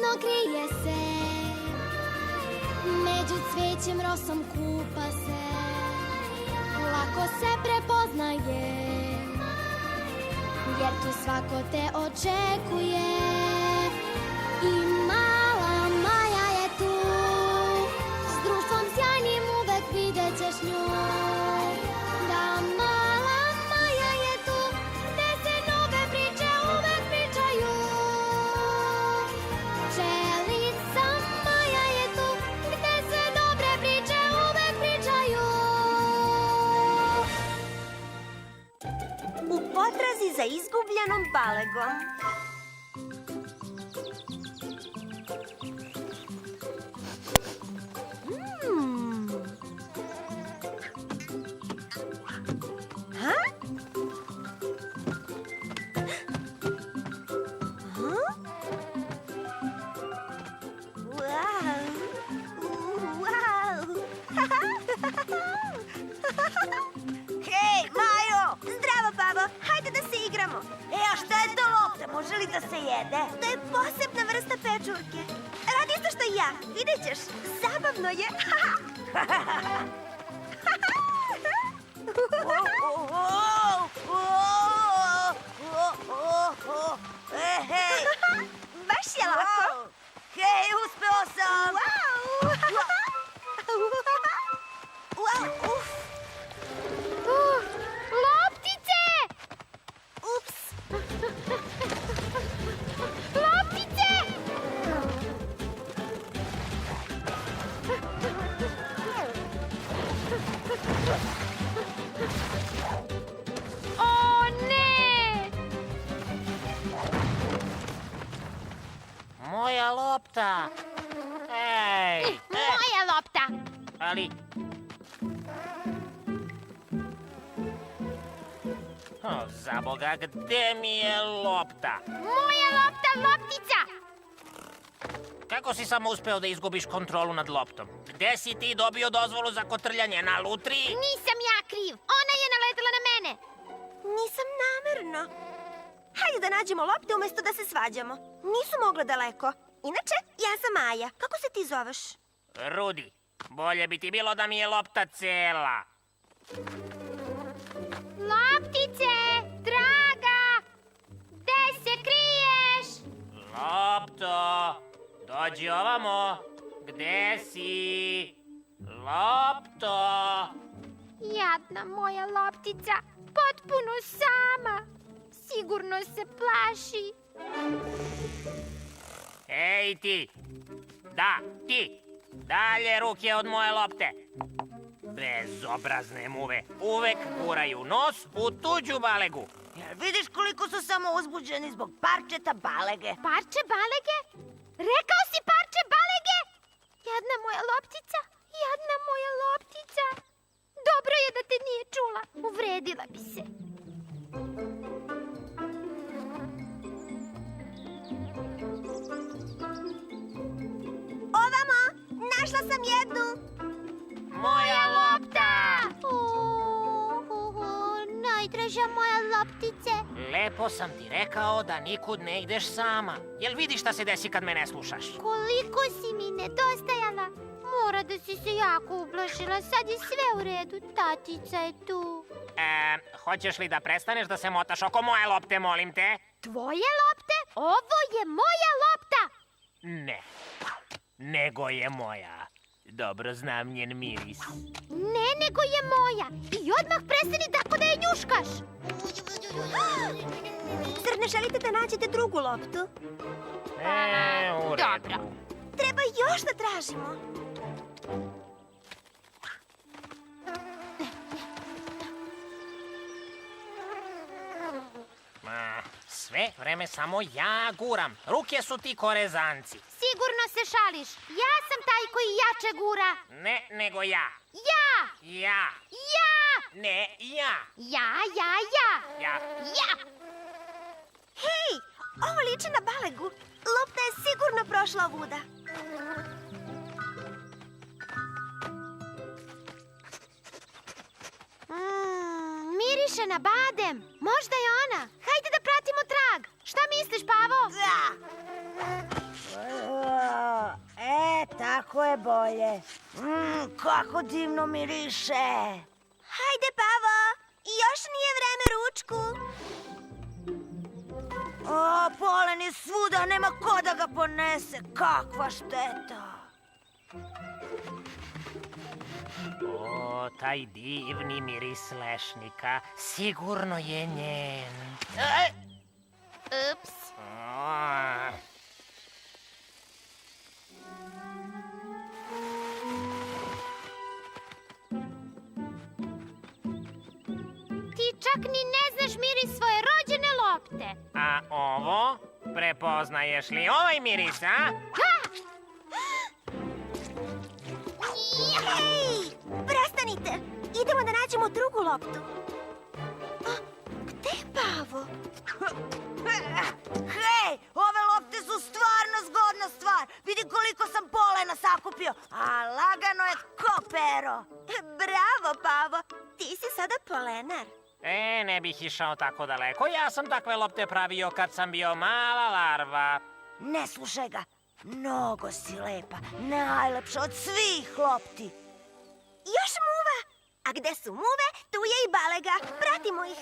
mirno krije se, među cvećem rosom kupa se, lako se prepoznaje, jer tu svako te očekuje. I mala Maja je tu, s društvom sjajnim uvek vidjet ćeš nju. Da, mala Maja je tu, gde se nove priče uvek pričaju. Pčelica Maja je tu, gde se dobre priče uvek pričaju. U potrazi za izgubljenom balegom. Hej, Majo! Zdravo, babo! Hajde da se igramo. A šta je to lopta? Može li da se jede? To je posebna vrsta pečurke. Radi isto što i ja. Vidjet ćeš. Zabavno je. Hej! Baš je lako. Hej, uspeo sam! Uf. Loptice! Ups. Loptice! O, ne! Moja lopta! Ej! Moja lopta! Ali... Za Boga, gde mi je lopta? Moja lopta, loptica! Kako si samo uspeo da izgubiš kontrolu nad loptom? Gde si ti dobio dozvolu za kotrljanje? Na lutriji? Nisam ja kriv. Ona je naletela na mene. Nisam namerno. Hajde da nađemo lopte umesto da se svađamo. Nisu mogle daleko. Inače, ja sam Maja. Kako se ti zoveš? Rudi, bolje bi ti bilo da mi je lopta cela. Loptice, draga! Gde se kriješ? Lopto, dođi ovamo. Gde si? Lopto! Jadna moja loptica, potpuno sama. Sigurno se plaši. Ej ti! Da, ti! Dalje ruke od moje lopte! Bezobrazne muve uvek guraju nos u tuđu balegu. Jel vidiš koliko su samo uzbuđeni zbog parčeta balege? Parče balege? Rekao si parče balege? Jadna moja loptica, jadna moja loptica. Dobro je da te nije čula, uvredila bi se. Ovamo! Našla sam jednu! Moja lopta! Najdraža moja loptice. Lepo sam ti rekao da nikud ne ideš sama. Jel vidiš šta se desi kad me ne slušaš? Koliko si mi nedostajala. Mora da si se jako ublašila. Sad je sve u redu. Tatica je tu. Hoćeš li da prestaneš da se motaš oko moje lopte, molim te? Tvoje lopte? Ovo je moja lopta. Ne. Nego je moja. Dobro znam njen miris. Ne, nego je moja. I odmah prestani tako da je njuškaš. Zar ne želite da nađete drugu loptu? U redu. Dobro. Treba još da tražimo. Sve vreme samo ja guram. Ruke su ti korezanci. Sigurno se šališ. Ja sam taj koji jače gura. Ne, nego ja. Ja! Ja. Ja! Ne, ja. Ja! Ja. Ja! Hej, ovo liči na balegu. Lopta je sigurno prošla ovuda. Miriše na badem. Možda je ona. Hajde da pratimo trag. Šta misliš, Pavo? Da. Ovako je bolje. Kako divno miriše. Hajde, Pavo, još nije vreme ručku. O, polen je svuda, nema ko da ga ponese. Kakva šteta. O, taj divni miris lešnika sigurno je njen. Ups. O, Ti čak ni ne znaš miris svoje rođene lopte. a ovo? Prepoznaješ li ovaj miris, a? Hej, prestanite. Idemo da nađemo drugu loptu. A, gde je Pavo? Hej, ove lopte su stvarno zgodna stvar. Vidi koliko sam polena sakupio, a lagano je ko pero. Bravo, Pavo. Ti si sada polenar. Ne bih išao tako daleko. Ja sam takve lopte pravio kad sam bio mala larva. Ne slušaj ga. Mnogo si lepa, najlepša od svih lopti. Još muva. A gde su muve, tu je i balega. Pratimo ih.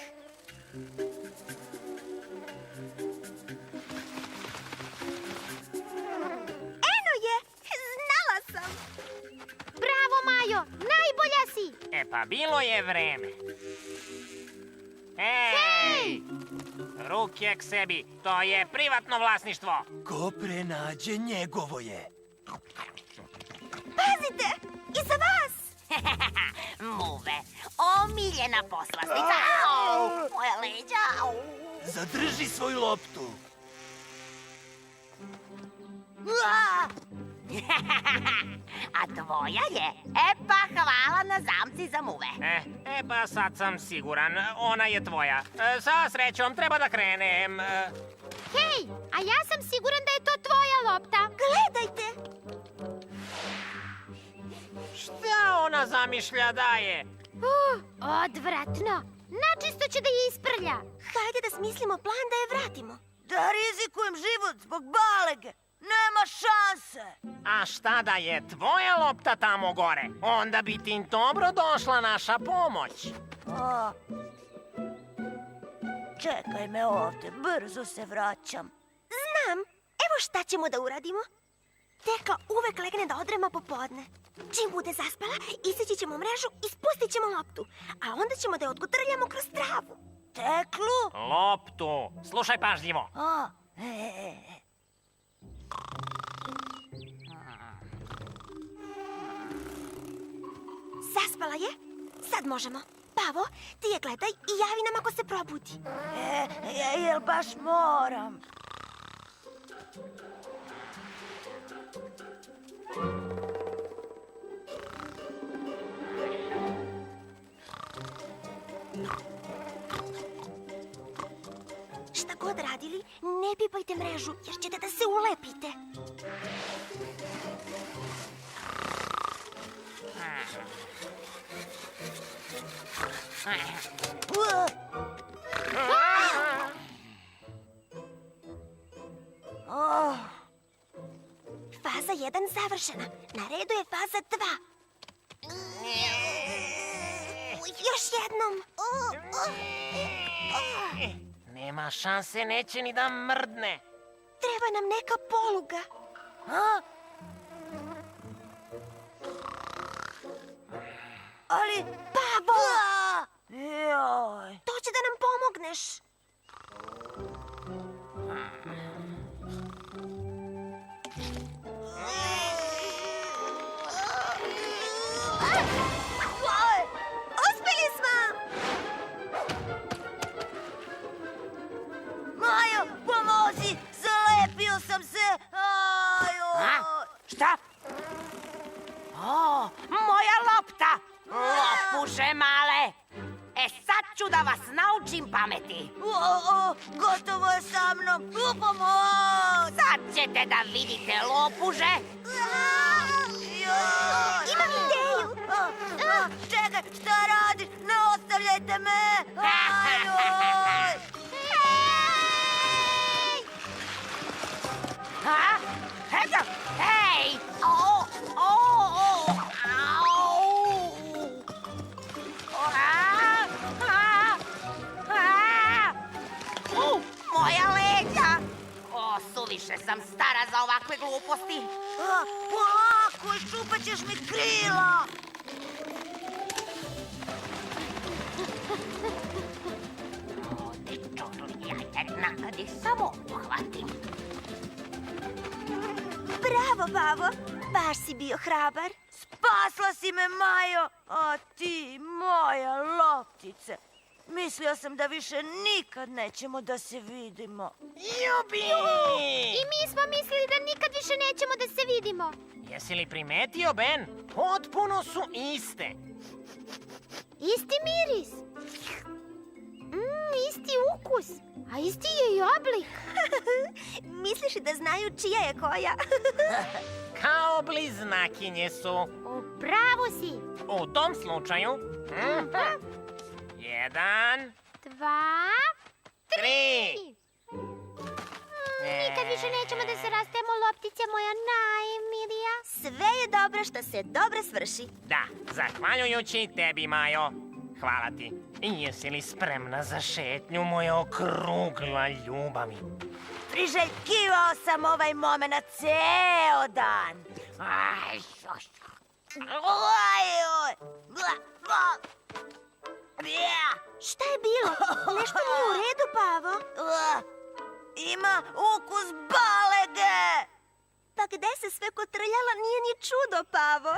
Eno je. Znala sam. Bravo, Majo, najbolja si. Pa bilo je vreme. Hej! Ruke k sebi, to je privatno vlasništvo. Ko prenađe, njegovo je. Pazite, iza vas. Muve, omiljena poslastica. Au, moja leđa. Au. Zadrži svoju loptu. Ua! A tvoja je? E pa hvala na zamci za muve. Pa sad sam siguran, ona je tvoja. Sa srećom, treba da krenem. Hej, a ja sam siguran da je to tvoja lopta. Gledajte. Šta ona zamišlja da je? Odvratno. Načisto će da je isprlja. Hajde da smislimo plan da je vratimo. Da rizikujem život zbog balege. Nema šanse. A šta da je tvoja lopta tamo gore? Onda bi ti dobro došla naša pomoć. O. Čekaj me ovde, brzo se vraćam. Znam. Evo šta ćemo da uradimo. Teka uvek legne da odrema popodne. Čim bude zaspala, iseći ćemo mrežu i spustit ćemo loptu. A onda ćemo da je odkotrljamo kroz travu. Teklu? Loptu. Slušaj pažljivo. A, Zaspala je? Sad možemo. Pavo, ti je gledaj i javi nam ako se probudi. Jel baš moram? Šta god radili, ne pipajte mrežu, jer ćete da se ulepite. Ua! Oh, Faza 1 završena. Na redu je faza 2. Još jednom. Nema šanse, neće ni da mrdne. Treba nam neka poluga. a? Ali... Pavo! Ua! Joj. To će da nam pomogneš. Uspeli smo! Majo, pomozi! Zalepio sam se! Ajoj! Šta? O, moja lopta! Lopuže male! E sad ću da vas naučim pameti. Gotovo je sa mnom! Pomoz! Sad ćete da vidite lopuže. Imam ideju. Čekaj, šta radiš? Ne ostavljajte me! Ajoj! Ha? Hej! O, Suviše sam stara za ovakve gluposti. Polako, iščupat ćeš mi krila. Nadi samo uhvatim. Bravo, Pavo. Baš si bio hrabar. Spasla si me, Majo. A ti, moja loptice. Mislio sam da više nikad nećemo da se vidimo. Ljubi! I mi smo mislili da nikad više nećemo da se vidimo. Jesi li primetio, Ben? Potpuno su iste. Isti miris. Isti ukus. A isti je i oblik. Misliš da znaju čija je koja? Kao bliznakinje su. U pravu si. U tom slučaju... 1, 2, 3. Nikad više nećemo da se rastemo, loptice moja najmilija. Sve je dobro što se dobro svrši. Da, zahvaljujući tebi, Majo. Hvala ti. I jesi li spremna za šetnju, moja okrugla ljubavi? Priželjkivao sam ovaj moment ceo dan. Aj, Šta je bilo? Nešto nije u redu, Pavo. Ima ukus balege. Pa gde se sve kotrljala nije ni čudo, Pavo.